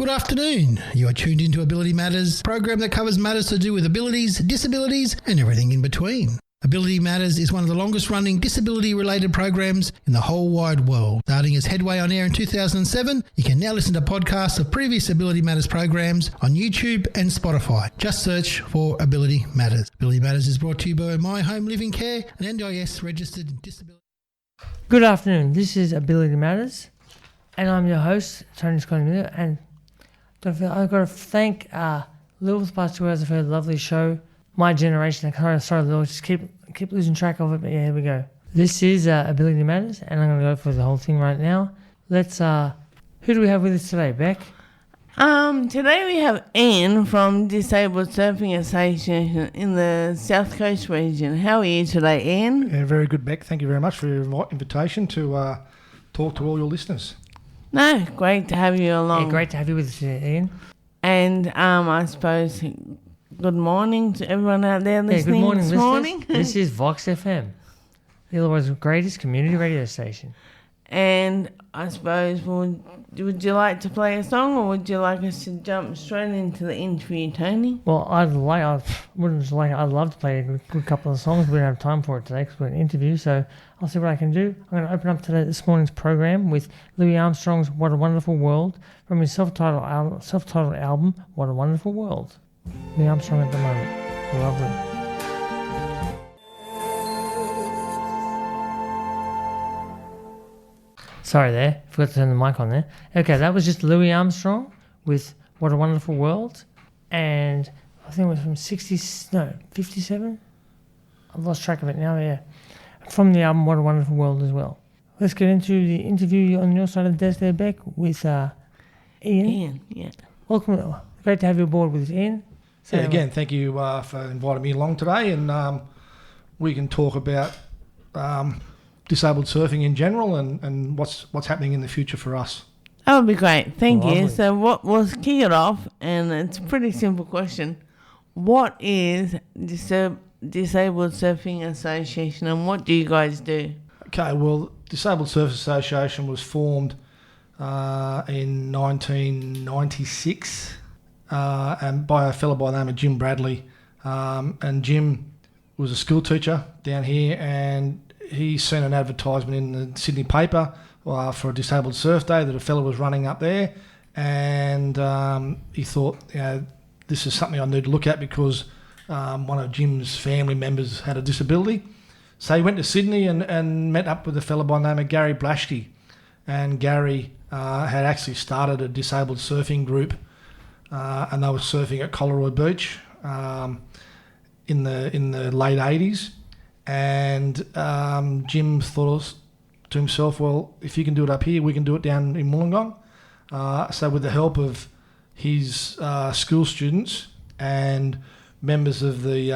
Good afternoon. You are tuned into Ability Matters, a program that covers matters to do with abilities, disabilities, and everything in between. Ability Matters is one of the longest running disability-related programs in the whole wide world. Starting as Headway On Air in 2007, you can now listen to podcasts of previous Ability Matters programs on YouTube and Spotify. Just search for Ability Matters. Ability Matters is brought to you by My Home Living Care, an NDIS registered disability. Good afternoon. This is Ability Matters, and I'm your host, Tony Scott, and I've got to thank Lil for the past 2 hours of her lovely show, My Generation. Sorry, Lil, just keep losing track of it, but yeah, here we go. This is Ability Matters, and I'm going to go for the whole thing right now. Let's, who do we have with us today, Bec? Today we have Ian from Disabled Surfing Association in the South Coast region. How are you today, Ian? Yeah, very good, Bec. Thank you very much for your invitation to talk to all your listeners. No, great to have you along. Yeah, great to have you with us, Ian. And I suppose good morning to everyone out there listening. Good morning, this listeners. morning. This is VOX FM, Illawarra's greatest community radio station. And I suppose, would you like to play a song, or would you like us to jump straight into the interview, Tony? Well, I'd love to play a good couple of songs. We don't have time for it today because we're in an interview, so I'll see what I can do. I'm going to open up this morning's program with Louis Armstrong's "What a Wonderful World" from his self-titled album, "What a Wonderful World." Louis Armstrong at the moment, lovely. Sorry there, forgot to turn the mic on there. Okay, that was just Louis Armstrong with "What a Wonderful World," and I think it was from 57? I've lost track of it now, yeah. From the album "What a Wonderful World" as well. Let's get into the interview on your side of the desk there, Bec, with Ian. Ian, yeah. Welcome, great to have you aboard with us, Ian. So again, thank you for inviting me along today, and we can talk about disabled surfing in general and what's happening in the future for us. That would be great. Thank Lovely. you. So we'll kick it off, and it's a pretty simple question. What is Disabled Surfing Association, and what do you guys do? Okay, well, Disabled Surfers Association was formed in 1996 and by a fellow by the name of Jim Bradley. And Jim was a school teacher down here, and he seen an advertisement in the Sydney paper for a disabled surf day that a fellow was running up there, and he thought, this is something I need to look at because one of Jim's family members had a disability. So he went to Sydney and met up with a fellow by the name of Gary Blashke, and Gary had actually started a disabled surfing group, and they were surfing at Collaroy Beach in the late 80s. And Jim thought to himself, well, if you can do it up here, we can do it down in Wollongong. So with the help of his school students and members of the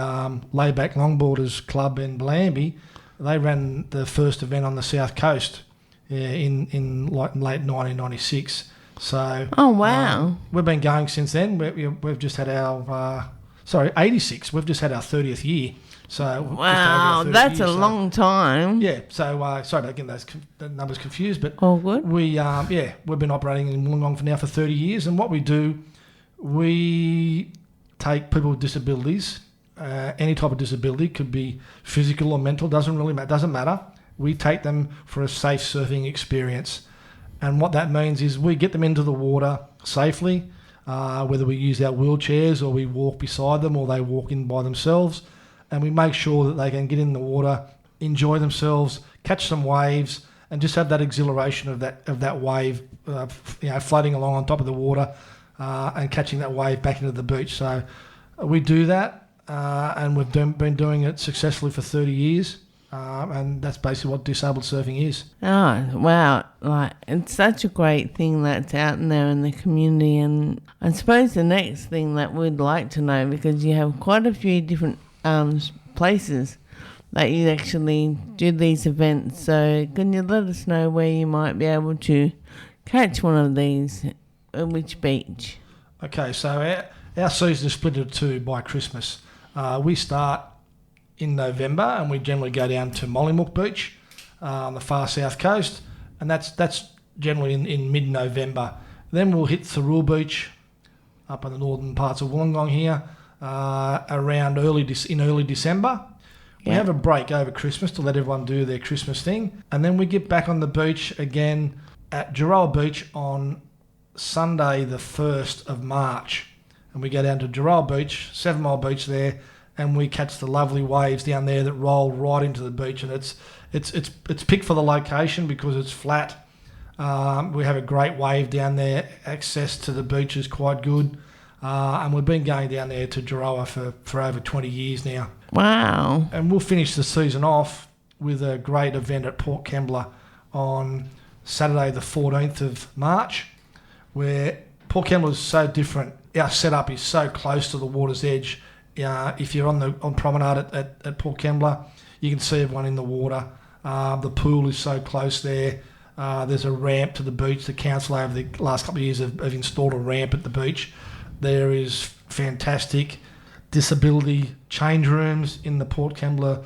Layback Longboarders Club in Bellambi, they ran the first event on the South Coast in late 1996. So Oh, wow. we've been going since then. We've just had our 86. We've just had our 30th year. So Wow, that's a long time. Yeah. So sorry about getting the numbers confused, but All good. we've been operating in Wollongong for 30 years, and what we do, we take people with disabilities, any type of disability, could be physical or mental, doesn't matter. We take them for a safe surfing experience, and what that means is we get them into the water safely, whether we use our wheelchairs or we walk beside them or they walk in by themselves. And we make sure that they can get in the water, enjoy themselves, catch some waves, and just have that exhilaration of that wave, floating along on top of the water, and catching that wave back into the beach. So we do that, and we've been doing it successfully for 30 years, and that's basically what disabled surfing is. Oh, wow. It's such a great thing that's out there in the community. And I suppose the next thing that we'd like to know, because you have quite a few different places that you actually do these events. So can you let us know where you might be able to catch one of these, at which beach? Okay, so our season is split into two by Christmas. We start in November, and we generally go down to Mollymook Beach on the far south coast, and that's generally in mid-November. Then we'll hit Thurul Beach up in the northern parts of Wollongong here around early December. We have a break over Christmas to let everyone do their Christmas thing. And then we get back on the beach again at Gerald Beach on Sunday the 1st of March. And we go down to Gerald Beach, 7 Mile Beach there, and we catch the lovely waves down there that roll right into the beach. And it's picked for the location because it's flat. We have a great wave down there. Access to the beach is quite good. And we've been going down there to Gerald for over 20 years now. Wow. And we'll finish the season off with a great event at Port Kembla on Saturday the 14th of March, where Port Kembla is so different. Our setup is so close to the water's edge. If you're on promenade at Port Kembla, you can see everyone in the water. The pool is so close there. There's a ramp to the beach. The council over the last couple of years have installed a ramp at the beach. There is fantastic disability change rooms in the Port Kembla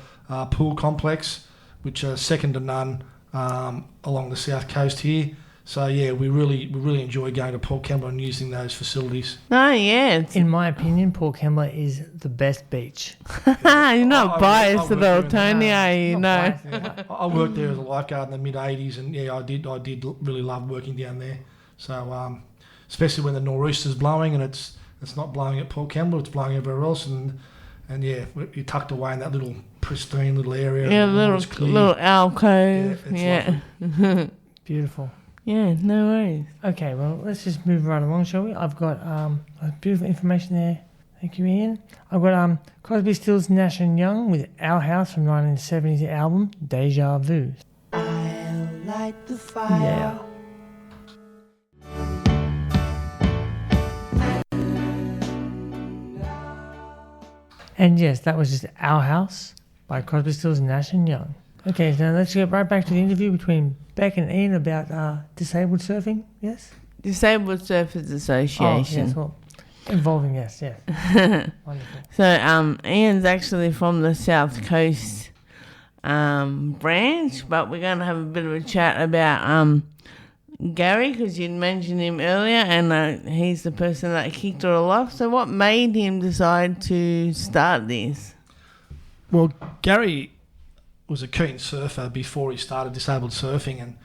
pool complex, which are second to none along the south coast here. So yeah, we really enjoy going to Port Kembla and using those facilities. Oh yeah, In my opinion, Port Kembla is the best beach. you're not biased at all, there. Tony, are you? No. I worked there as a lifeguard in the mid '80s, and yeah, I did really love working down there. So especially when the nor'easter's blowing and it's not blowing at Port Kembla, it's blowing everywhere else, and yeah, you're tucked away in that little pristine little area. Yeah, little alcove. Yeah. Beautiful. Yeah, no worries. Okay, well, let's just move right along, shall we? I've got beautiful information there. Thank you, Ian. I've got Crosby, Stills, Nash and Young with Our House from 1970's album Deja Vu. I'll light the fire. Yeah. And yes, that was just Our House by Crosby, Stills, Nash and Young. Okay, so let's get right back to the interview between Bec and Ian about disabled surfing, yes? Disabled Surfers Association. Oh, yes, well, involving, yes, yeah. Wonderful. So Ian's actually from the South Coast branch, but we're going to have a bit of a chat about Gary, because you'd mentioned him earlier, and he's the person that kicked it all off. So what made him decide to start this? Well, Gary was a keen surfer before he started disabled surfing,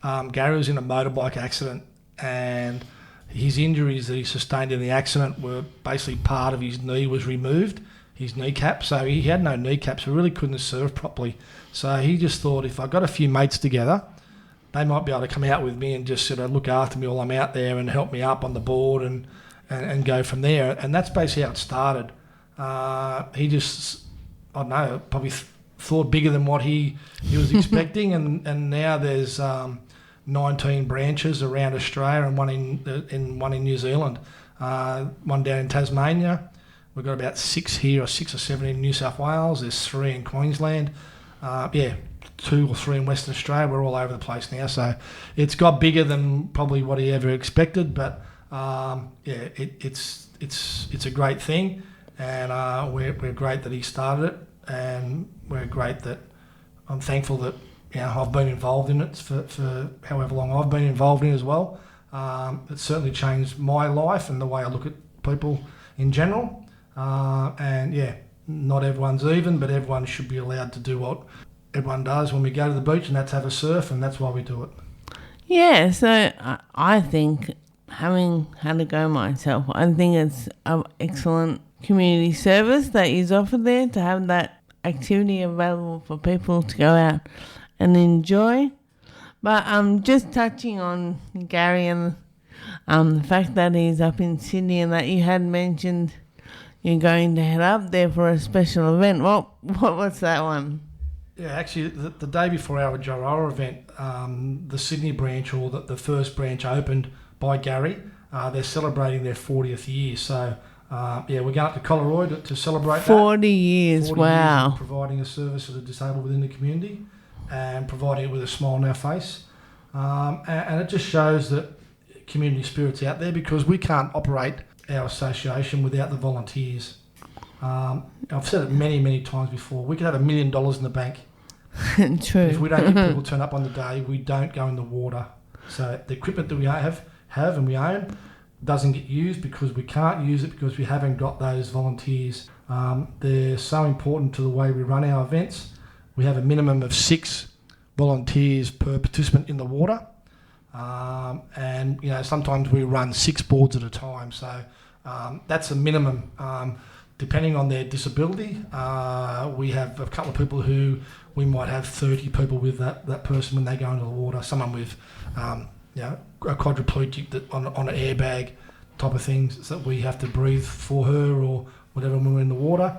and Gary was in a motorbike accident, and his injuries that he sustained in the accident were basically part of his knee was removed, his kneecap, so he had no kneecap, so really couldn't surf properly. So he just thought, if I got a few mates together, they might be able to come out with me and just sort of look after me while I'm out there and help me up on the board and go from there. And that's basically how it started. He just, I don't know, probably thought bigger than what he was expecting, and now there's 19 branches around Australia and one in New Zealand, one down in Tasmania. We've got about 6 here, or 6 or 7 in New South Wales. There's 3 in Queensland. 2 or 3 in Western Australia. We're all over the place now, so it's got bigger than probably what he ever expected. But it's a great thing, and we're great that he started it, and we're great that I'm thankful that I've been involved in it for however long I've been involved in as well. It's certainly changed my life and the way I look at people in general. Not everyone's even, but everyone should be allowed to do what everyone does when we go to the beach, and that's have a surf, and that's why we do it. Yeah, so I think, having had a go myself, I think it's an excellent community service that is offered there, to have that activity available for people to go out and enjoy. But just touching on Gary and the fact that he's up in Sydney, and that you had mentioned you're going to head up there for a special event. What was that one? Yeah, actually, the day before our Jarrah event, the Sydney branch, or the first branch, opened by Gary. They're celebrating their 40th year. So, we're going up to Collaroy to celebrate 40 years, 40 wow. years of providing a service to the disabled within the community, and providing it with a smile on our face. And it just shows that community spirit's out there, because we can't operate our association without the volunteers. I've said it many, many times before. We could have $1 million in the bank. True. If we don't get people turn up on the day, we don't go in the water. So the equipment that we have have and we own doesn't get used because we can't use it because we haven't got those volunteers. They're so important to the way we run our events. We have a minimum of 6 volunteers per participant in the water. And sometimes we run 6 boards at a time. So that's a minimum. Depending on their disability, we have a couple of people who we might have 30 people with that person when they go into the water. Someone with a quadriplegic on an airbag type of things that we have to breathe for her or whatever when we're in the water.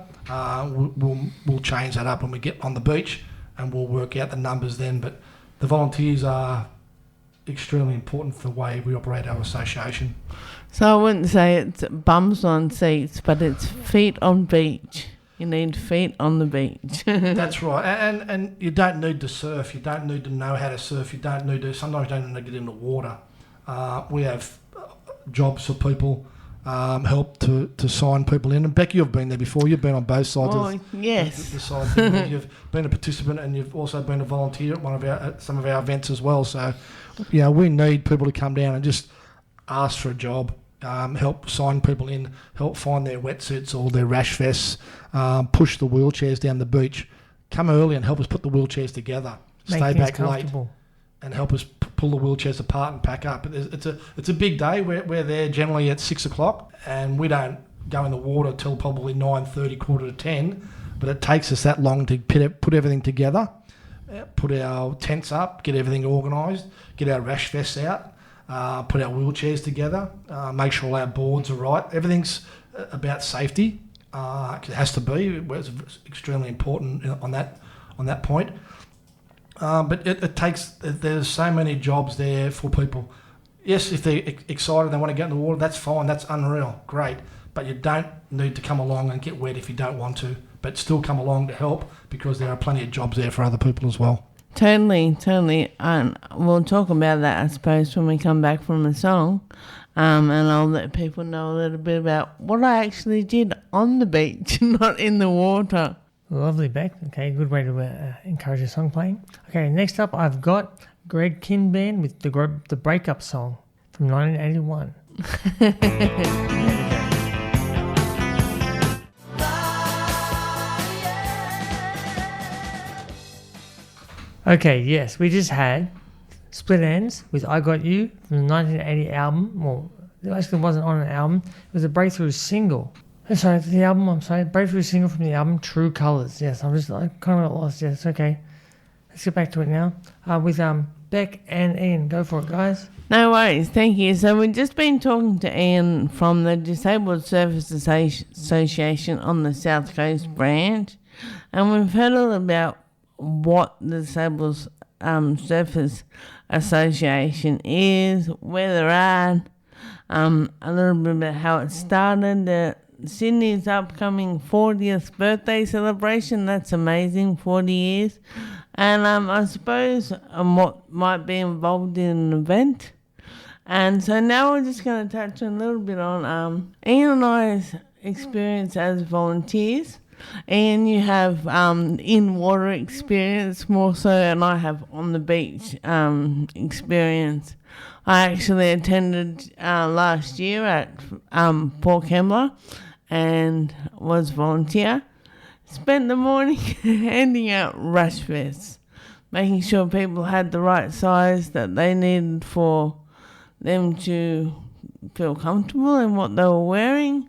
We'll change that up when we get on the beach and we'll work out the numbers then. But the volunteers are extremely important for the way we operate our association. So I wouldn't say it's bums on seats, but it's feet on beach. You need feet on the beach. That's right. And you don't need to surf. You don't need to know how to surf. Sometimes you don't need to get in the water. We have jobs for people, help to sign people in. And Becky, you've been there before. You've been on both sides of yes. the side thing. You've been a participant and you've also been a volunteer at some of our events as well. So, we need people to come down and just ask for a job. Help sign people in, help find their wetsuits or their rash vests, push the wheelchairs down the beach. Come early and help us put the wheelchairs together. Stay back late and help us pull the wheelchairs apart and pack up. It's a big day. We're there generally at 6 o'clock and we don't go in the water till probably 9:30, 9:45, but it takes us that long to put everything together, put our tents up, get everything organised, get our rash vests out. Put our wheelchairs together, make sure all our boards are right. Everything's about safety. It has to be. It's extremely important on that point. But it takes. There's so many jobs there for people. Yes, if they're excited, they want to get in the water. That's fine. That's unreal. Great. But you don't need to come along and get wet if you don't want to. But still come along to help because there are plenty of jobs there for other people as well. Totally. And we'll talk about that, I suppose, when we come back from the song. And I'll let people know a little bit about what I actually did on the beach, not in the water. Lovely, Bec. Okay, good way to encourage a song playing. Okay, next up I've got Greg Kinn Band with the Breakup song from 1981. Okay, yes, we just had Split Ends with I Got You from the 1980 album. Well, it actually wasn't on an album. It was a breakthrough single. Breakthrough single from the album True Colours. Yes, I kind of got lost. Yes, okay. Let's get back to it now. With Bec and Ian. Go for it, guys. No worries, thank you. So we've just been talking to Ian from the Disabled Surfers Association on the South Coast branch. And we've heard all about what the Disabled Surfers Association is, where they're at, a little bit about how it started, Sydney's upcoming 40th birthday celebration. That's amazing, 40 years. And I suppose what might be involved in an event. And so now we're just going to touch on a little bit on Ian and I's experience as volunteers. Ian, you have in-water experience more so, and I have on the beach experience. I actually attended last year at Port Kembla and was volunteer. Spent the morning handing out rash vests, making sure people had the right size that they needed for them to feel comfortable in what they were wearing.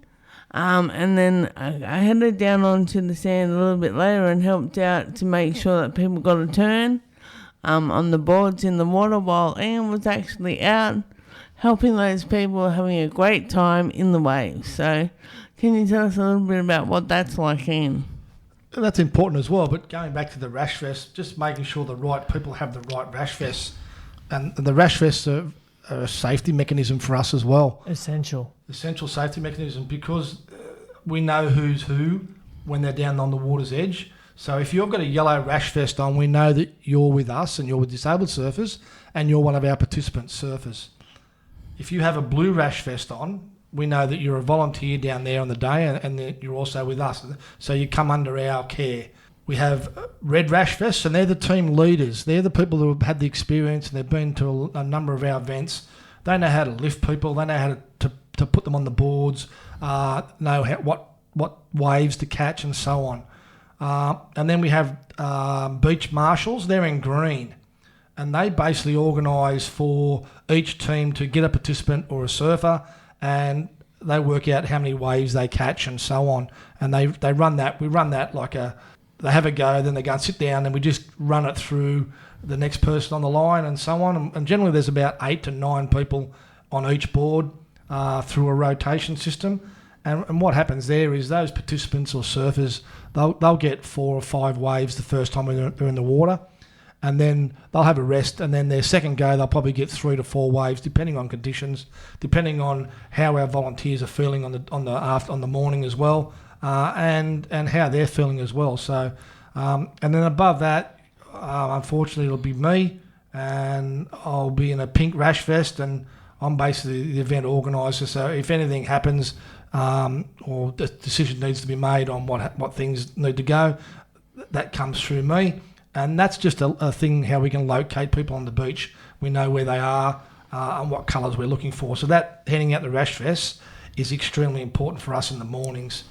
And then I headed down onto the sand a little bit later and helped out to make sure that people got a turn on the boards in the water while Ian was actually out helping those people having a great time in the waves. So can you tell us a little bit about what that's like, Ian? That's important as well, but going back to the rash vests, just making sure the right people have the right rash vests. And the rash vests are a safety mechanism for us as well. Essential Safety mechanism because we know who's who when they're down on the water's edge. So if you've got a yellow rash vest on, we know that you're with us and you're with disabled surfers and you're one of our participant surfers. If you have a blue rash vest on, we know that you're a volunteer down there on the day and that you're also with us. So you come under our care. We have red rash vests, and they're the team leaders. They're the people who have had the experience and they've been to a number of our events. They know how to lift people. They know how to put them on the boards, know what waves to catch and so on. And then we have beach marshals. They're in green. And they basically organise for each team to get a participant or a surfer, and they work out how many waves they catch and so on. And they run that. We run that they have a go, then they go and sit down, and we just run it through the next person on the line and so on. And generally there's about 8 to 9 people on each board through a rotation system. And what happens there is those participants or surfers, they'll get 4 or 5 waves the first time they're in the water. And then they'll have a rest, and then their second go they'll probably get 3 to 4 waves, depending on conditions, depending on how our volunteers are feeling on the morning as well, and how they're feeling as well. So, and then above that, unfortunately, it'll be me, and I'll be in a pink rash vest, and I'm basically the event organiser. So if anything happens, or the decision needs to be made on what things need to go, that comes through me. And that's just a thing how we can locate people on the beach. We know where they are and what colours we're looking for. So that handing out the rash vests is extremely important for us in the mornings.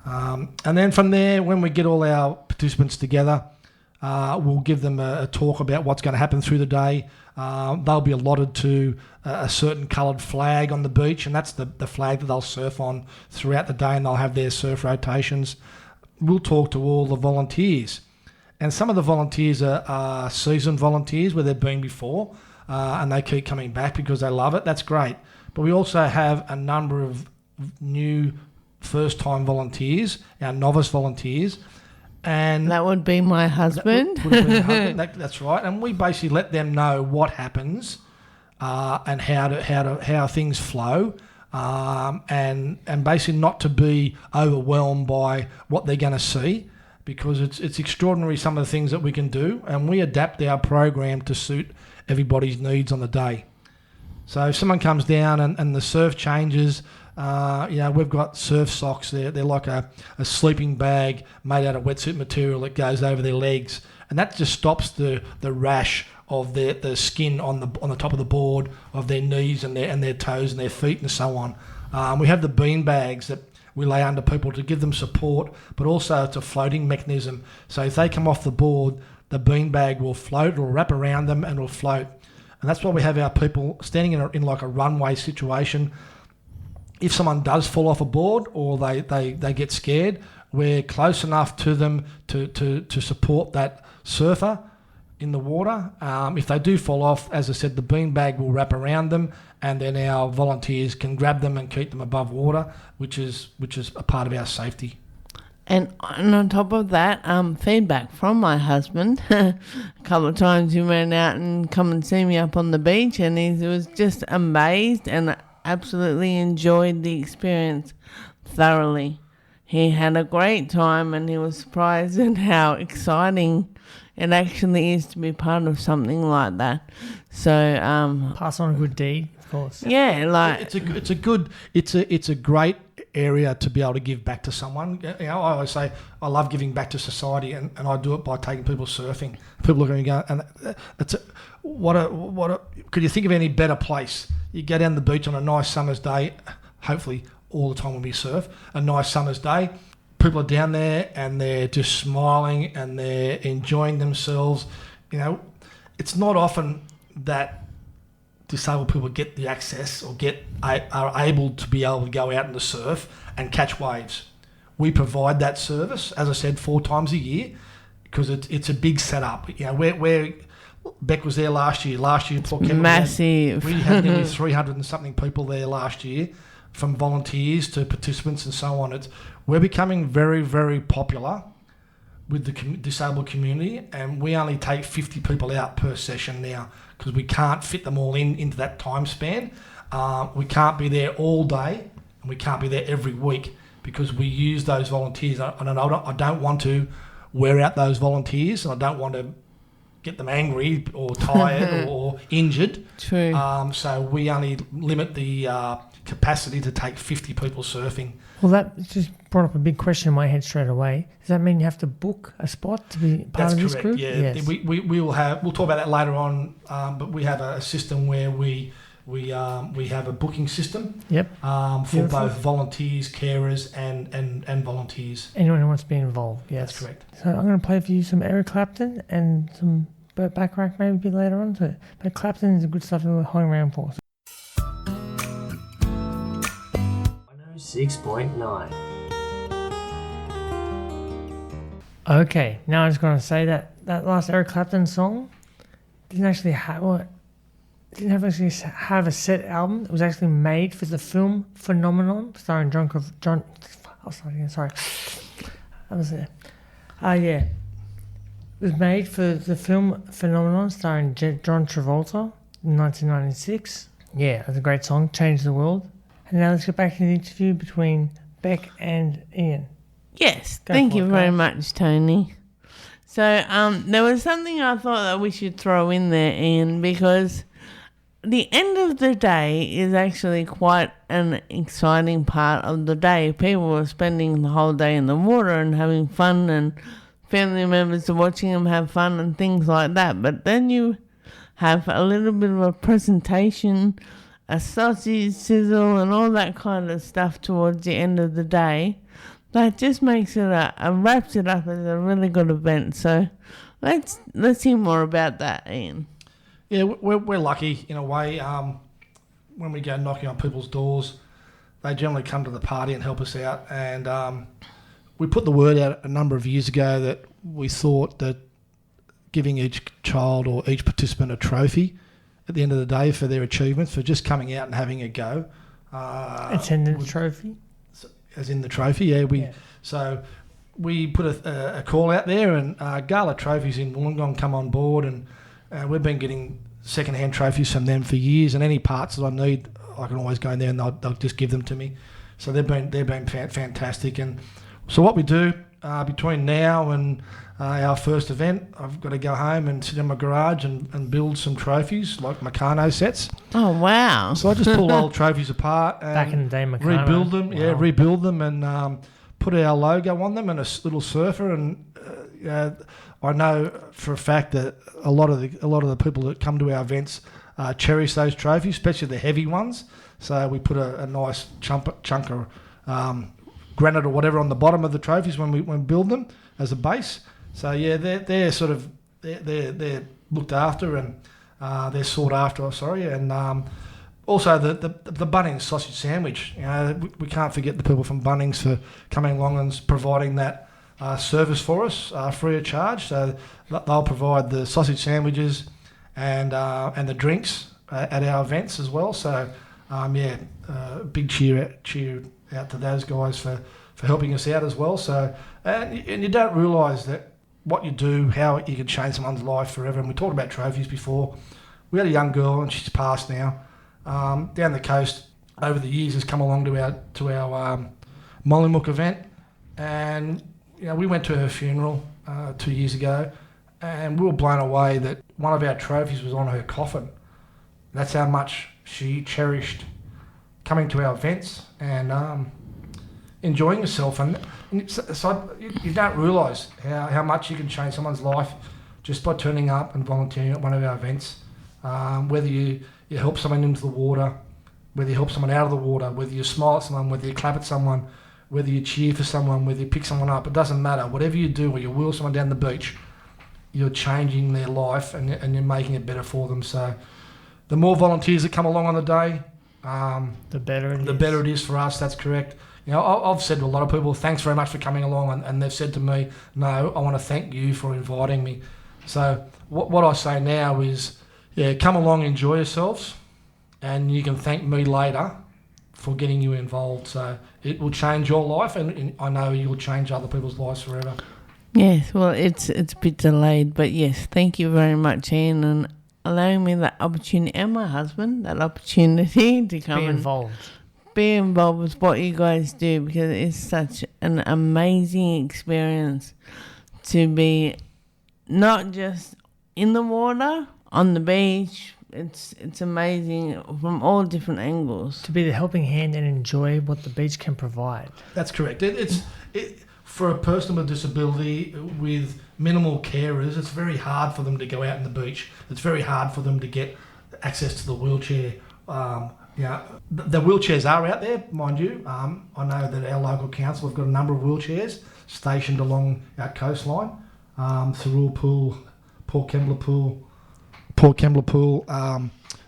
And then from there, when we get all our participants together, we'll give them a talk about what's going to happen through the day. They'll be allotted to a certain coloured flag on the beach, and that's the flag that they'll surf on throughout the day, and they'll have their surf rotations. We'll talk to all the volunteers. And some of the volunteers are seasoned volunteers where they've been before, and they keep coming back because they love it. That's great. But we also have a number of new first-time volunteers, our novice volunteers. And that would be my husband. That's right. And we basically let them know what happens and how things flow, and basically not to be overwhelmed by what they're going to see. Because it's extraordinary some of the things that we can do, and we adapt our program to suit everybody's needs on the day. So if someone comes down and the surf changes, we've got surf socks. They're like a sleeping bag made out of wetsuit material that goes over their legs, and that just stops the rash of the skin on the top of the board of their knees and their toes and their feet and so on. We have the bean bags that we lay under people to give them support, but also it's a floating mechanism. So if they come off the board, the beanbag will float, it'll wrap around them and it'll float. And that's why we have our people standing in like a runway situation. If someone does fall off a board or they get scared, we're close enough to them to support that surfer in the water. If they do fall off, as I said, the beanbag will wrap around them, and then our volunteers can grab them and keep them above water, which is a part of our safety. And on top of that, feedback from my husband. A couple of times he ran out and come and see me up on the beach, and he was just amazed and absolutely enjoyed the experience thoroughly. He had a great time, and he was surprised at how exciting it actually is to be part of something like that. So pass on a good deed, of course. Yeah, like it's a great area to be able to give back to someone. I always say I love giving back to society, and I do it by taking people surfing. People look at me and go, and could you think of any better place? You go down the beach on a nice summer's day, hopefully all the time when we surf, a nice summer's day. People are down there and they're just smiling and they're enjoying themselves. It's not often that disabled people get the access or are able to go out in the surf and catch waves. We provide that service, as I said, 4 times a year, because it's a big setup. Where Bec was there last year. Massive. We had nearly 300 and something people there last year, from volunteers to participants and so on. We're becoming very, very popular with the disabled community, and we only take 50 people out per session now because we can't fit them all into that time span. We can't be there all day, and we can't be there every week because we use those volunteers. And I don't want to wear out those volunteers, and I don't want to get them angry or tired or injured. True. So we only limit the capacity to take 50 people surfing. Well, that just brought up a big question in my head straight away. Does that mean you have to book a spot to be part of this group? Yeah. Yes. We'll talk about that later on, but we have a system where we we have a booking system. Yep. For Beautiful. both volunteers, carers, and volunteers. Anyone who wants to be involved, yes. That's correct. So I'm going to play for you some Eric Clapton and some Burt Bacharach maybe a bit later on. So, but Clapton is a good stuff that we're hanging around for. 106.9. Okay, now I'm just going to say that last Eric Clapton song didn't actually have a set album. It was actually made for the film Phenomenon, starring John. Oh, sorry. That was it. Yeah. It was made for the film Phenomenon, starring John Travolta in 1996. Yeah, it was a great song, changed the world. And now let's get back to the interview between Bec and Ian. Yes, Go thank for you it, very guys. much, Tony. So there was something I thought that we should throw in there, Ian, because the end of the day is actually quite an exciting part of the day. People are spending the whole day in the water and having fun, and family members are watching them have fun and things like that. But then you have a little bit of a presentation, a sausage, sizzle, and all that kind of stuff towards the end of the day. That just makes it wraps it up as a really good event. So let's hear more about that, Ian. Yeah, we're lucky in a way. When we go knocking on people's doors, they generally come to the party and help us out. And we put the word out a number of years ago that we thought that giving each child or each participant a trophy at the end of the day for their achievements, for just coming out and having a go. Attendance trophy. As in the trophy, yeah. So we put a call out there, and Gala Trophies in Wollongong come on board, and we've been getting second-hand trophies from them for years. And any parts that I need, I can always go in there and they'll just give them to me. So they've been fantastic. And so what we do between now and our first event, I've got to go home and sit in my garage and build some trophies like Meccano sets. Oh, wow. So I just pull old trophies apart and Back in the day, Meccano. rebuild them. Wow. Yeah, rebuild them and put our logo on them and a little surfer. And I know for a fact that a lot of the people that come to our events cherish those trophies, especially the heavy ones. So we put a nice chunk of granite or whatever on the bottom of the trophies when we build them as a base. So yeah, they're looked after and they're sought after. And also the Bunnings sausage sandwich. You know, we can't forget the people from Bunnings for coming along and providing that service for us free of charge. So they'll provide the sausage sandwiches and the drinks at our events as well. So big cheer out to those guys for helping us out as well. So and you don't realise that what you do, how you can change someone's life forever. And we talked about trophies before. We had a young girl, and she's passed now, down the coast over the years has come along to our Mollymook event, and we went to her funeral 2 years ago, and we were blown away that one of our trophies was on her coffin. That's how much she cherished coming to our events and enjoying herself. And so you don't realise how much you can change someone's life just by turning up and volunteering at one of our events. Whether you help someone into the water, whether you help someone out of the water, whether you smile at someone, whether you clap at someone, whether you cheer for someone, whether you pick someone up, it doesn't matter. Whatever you do, or you wheel someone down the beach, you're changing their life and you're making it better for them. So the more volunteers that come along on the day, the better it is for us. That's correct. I've said to a lot of people, thanks very much for coming along, and they've said to me, no, I want to thank you for inviting me. So what I say now is, come along, enjoy yourselves, and you can thank me later for getting you involved. So it will change your life, and I know you'll change other people's lives forever. Yes, well, it's a bit delayed, but yes, thank you very much, Ian, and allowing me that opportunity, and my husband, that opportunity to come be involved with what you guys do, because it's such an amazing experience to be not just in the water, on the beach. It's amazing from all different angles. To be the helping hand and enjoy what the beach can provide. That's correct. It's for a person with disability with minimal carers, it's very hard for them to go out on the beach. It's very hard for them to get access to the wheelchair The wheelchairs are out there, mind you. I know that our local council have got a number of wheelchairs stationed along our coastline. Thurrool Pool, Port Kembla Pool.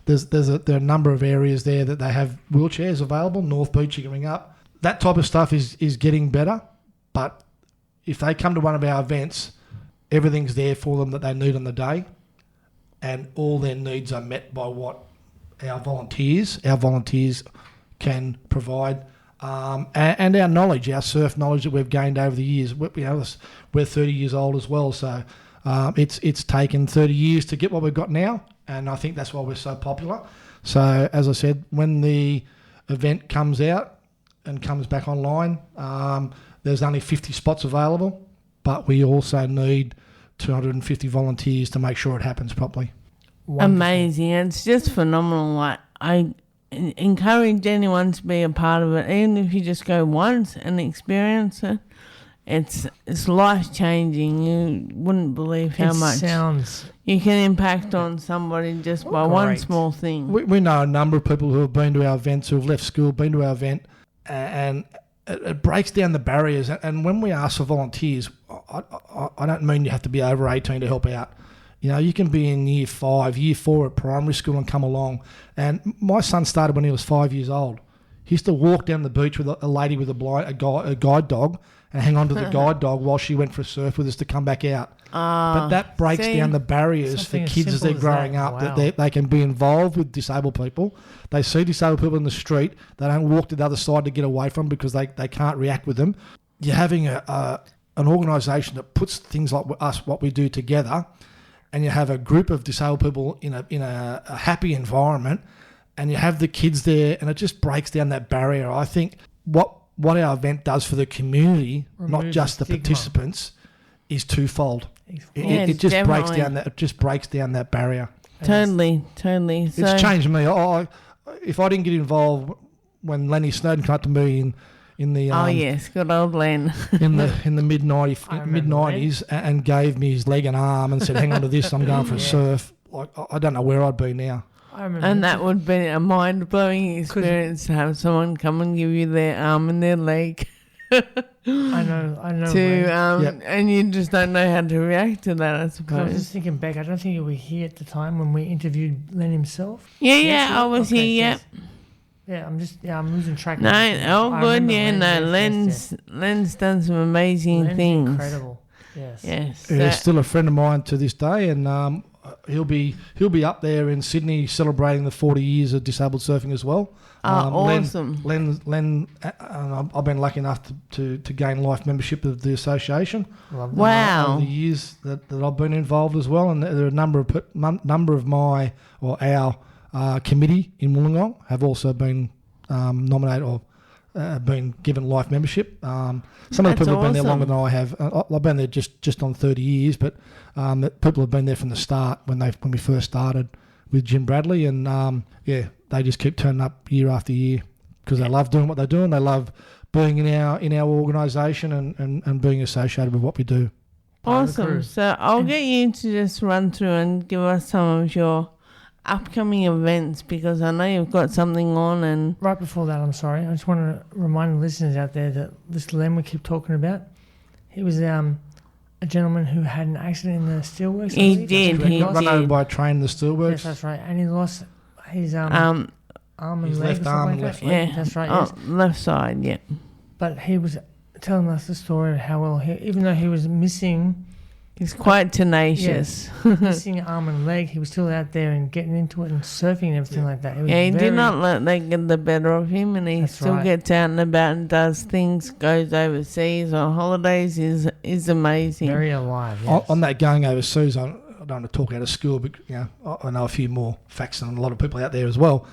There are a number of areas there that they have wheelchairs available. North Beach, you can ring up. That type of stuff is getting better, but if they come to one of our events, everything's there for them that they need on the day, and all their needs are met by what our volunteers can provide, and our knowledge, our surf knowledge that we've gained over the years. We're 30 years old as well, so it's taken 30 years to get what we've got now, and I think that's why we're so popular. So, as I said, when the event comes out and comes back online, there's only 50 spots available, but we also need 250 volunteers to make sure it happens properly. Wonderful. Amazing. It's just phenomenal. Like, I encourage anyone to be a part of it, even if you just go once and experience it. It's life-changing. You wouldn't believe how much you can impact on somebody just by one small thing. We know a number of people who have been to our events, who have left school, been to our event, and it breaks down the barriers. And when we ask for volunteers, I don't mean you have to be over 18 to help out. You know, you can be in year 5, year 4 at primary school and come along. And my son started when he was 5 years old. He used to walk down the beach with a lady with a guide dog and hang on to the guide dog while she went for a surf with us to come back out. But that breaks down the barriers for kids as they're growing up, that they can be involved with disabled people. They see disabled people in the street. They don't walk to the other side to get away from because they can't react with them. You're having an organisation that puts things like us, what we do, together, and you have a group of disabled people in a happy environment, and you have the kids there, and it just breaks down that barrier. I think what our event does for the community, not just the participants, is twofold. It just breaks down that. It just breaks down that barrier. Totally. It's changed me. If I didn't get involved when Lenny Snowden came up to me in the yes, good old Len in the mid 90s and gave me his leg and arm and said, "Hang on to this, I'm going for a surf." Like, I don't know where I'd be now. And that would be a mind-blowing experience to have someone come and give you their arm and their leg. I know. And you just don't know how to react to that, I suppose. I was just thinking back, I don't think you were here at the time when we interviewed Len himself. Yeah, I was here, yes. Yeah, I'm losing track. No, all good, Len's done some amazing things. Incredible, yes. He's still a friend of mine to this day, and he'll be up there in Sydney celebrating the 40 years of disabled surfing as well. Awesome. Len, I've been lucky enough to gain life membership of the association. Wow. Over the years that I've been involved as well, and there are a number of our committee in Wollongong have also been nominated or been given life membership. Some of the people have been there longer than I have. I've been there just on 30 years, but people have been there from the start when we first started with Jim Bradley, and they just keep turning up year after year because they love doing what they do and they love being in our organisation and being associated with what we do. Awesome. So I'll get you to just run through and give us some of your upcoming events, because I know you've got something on. And right before that, I'm sorry, I just want to remind the listeners out there that this Len we keep talking about, he was a gentleman who had an accident in the steelworks. He did. He run over by a train in the steelworks. Yes, that's right. And he lost his arm and his leg. Left arm and left leg. Yeah, that's right. Oh, yes. left side, yeah. But he was telling us the story of how well, even though he was missing... He's quite tenacious. Yes, missing arm and leg, he was still out there and getting into it and surfing and everything like that. He did not let that get the better of him, and he still gets out and about and does things, goes overseas on holidays, is amazing. Very alive, yes. On that going overseas, I don't want to talk out of school, but I know a few more facts than a lot of people out there as well.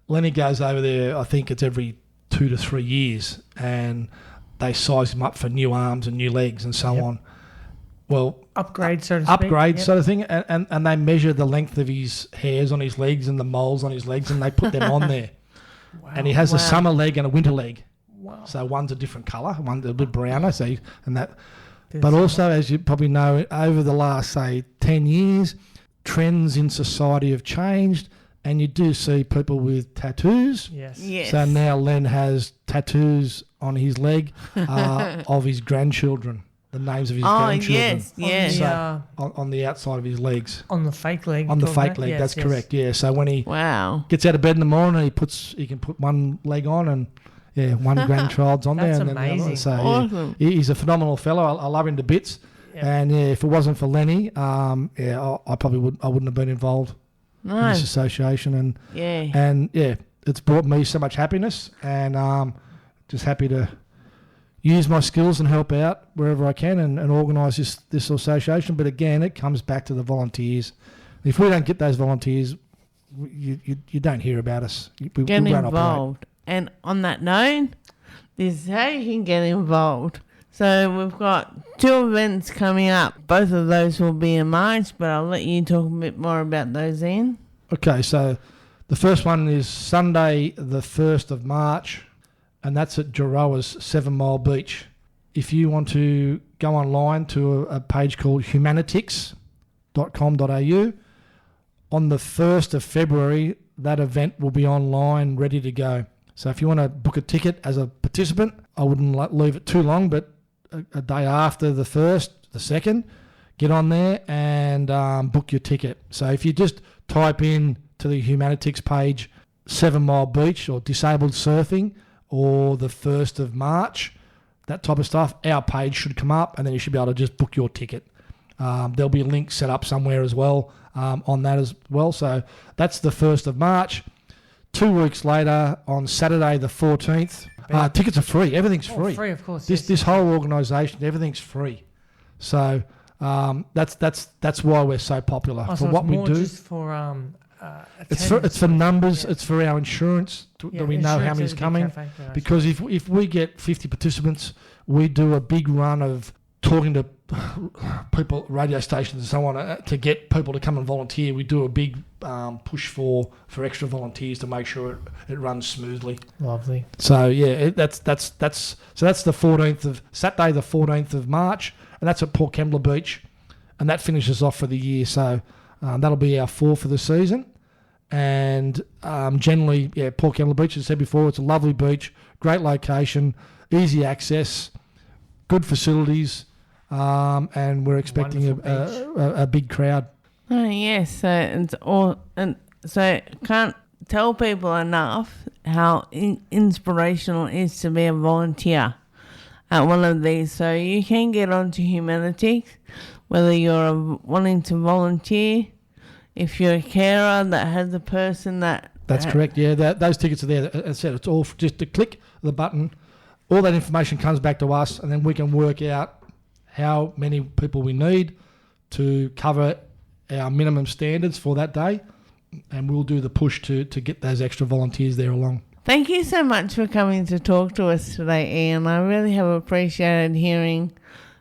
Lenny goes over there, I think it's every 2 to 3 years, and they size him up for new arms and new legs and so on. Well, upgrade, so to speak. Upgrade, sort of thing, and they measure the length of his hairs on his legs and the moles on his legs, and they put them on there. Wow. And he has a summer leg and a winter leg. Wow. So one's a different colour, one's a bit browner. But also, as you probably know, over the last, say, 10 years, trends in society have changed, and you do see people with tattoos. Yes. Yes. So now Len has tattoos on his leg of his grandchildren, the names of his grandchildren. Yes. So, on the outside of his legs. On the fake leg. On the you're talking fake about? leg, Yes, that's yes. correct. Yeah. So when he Wow. gets out of bed in the morning, he can put one leg on, and one grandchild's on That's there, and then the other. amazing. So Awesome. he's a phenomenal fellow. I love him to bits. Yeah. And if it wasn't for Lenny, I wouldn't have been involved in No. this association, and Yeah. it's brought me so much happiness, and just happy to use my skills and help out wherever I can, and organise this association. But again, it comes back to the volunteers. If we don't get those volunteers, you don't hear about us. We Get won't operate. involved. And on that note, this is how you can get involved. So we've got 2 events coming up. Both of those will be in March, but I'll let you talk a bit more about those, Ian. Okay, so the first one is Sunday the 1st of March, and that's at Giroa's 7 Mile Beach. If you want to go online to a page called humanitix.com.au, on the 1st of February, that event will be online, ready to go. So if you want to book a ticket as a participant, I wouldn't leave it too long, but a day after the 1st, the 2nd, get on there and book your ticket. So if you just type in to the Humanitix page 7 Mile Beach or disabled surfing or the 1st of March, that type of stuff, our page should come up, and then you should be able to just book your ticket. There'll be a link set up somewhere as well on that as well. So that's the 1st of March. 2 weeks later, on Saturday the 14th, tickets are free. Everything's free. Free, of course. This whole organisation, everything's free. So that's why we're so popular Oh, for so what it's we more do. just for It's for numbers. Yeah. It's for our insurance that we know how many's coming. Because if we get 50 participants, we do a big run of talking to people, radio stations and so on, to get people to come and volunteer. We do a big push for extra volunteers to make sure it runs smoothly. Lovely. So that's the 14th of Saturday, the 14th of March, and that's at Port Kembla Beach, and that finishes off for the year. So that'll be our 4 for the season. And generally, Port Kembla Beach, as I said before, it's a lovely beach, great location, easy access, good facilities, and we're expecting a big crowd. Oh, yes. So it's all, and so can't tell people enough how inspirational it is to be a volunteer at one of these. So you can get onto Humanitix, whether you're wanting to volunteer, if you're a carer that has a person that... That's correct, yeah. Those tickets are there. As I said, it's all just to click the button. All that information comes back to us, and then we can work out how many people we need to cover our minimum standards for that day, and we'll do the push to get those extra volunteers there along. Thank you so much for coming to talk to us today, Ian. I really have appreciated hearing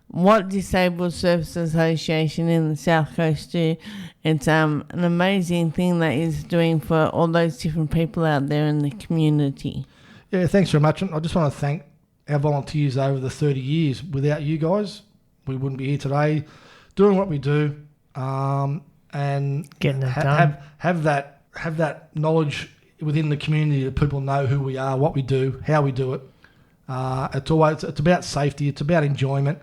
what Disabled Service Association in the South Coast do. It's an amazing thing that is doing for all those different people out there in the community. Yeah, thanks very much. And I just want to thank our volunteers over the 30 years. Without you guys, we wouldn't be here today doing what we do, and Getting it done. Have that knowledge within the community that people know who we are, what we do, how we do it. It's about safety. It's about enjoyment.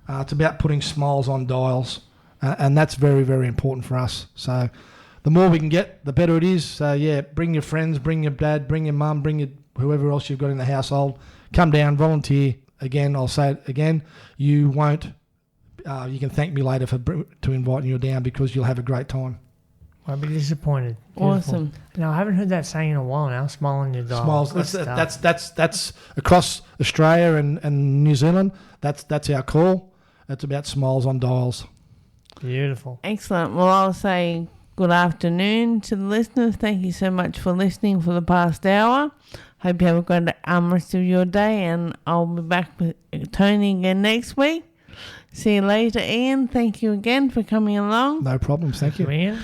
It's about putting smiles on dials, and that's very, very important for us. So the more we can get, the better it is. So, bring your friends, bring your dad, bring your mum, bring your whoever else you've got in the household. Come down, volunteer. Again, I'll say it again, you won't. You can thank me later to inviting you down, because you'll have a great time. Won't be disappointed. Beautiful. Awesome. Now, I haven't heard that saying in a while now. Smile on your dial. Smiles. Good stuff. That's across Australia and New Zealand. That's our call. It's about smiles on dials. Beautiful. Excellent. Well, I'll say good afternoon to the listeners. Thank you so much for listening for the past hour. Hope you have a great rest of your day, and I'll be back with Tony again next week. See you later, Ian. Thank you again for coming along. No problems. Thank you. Ian.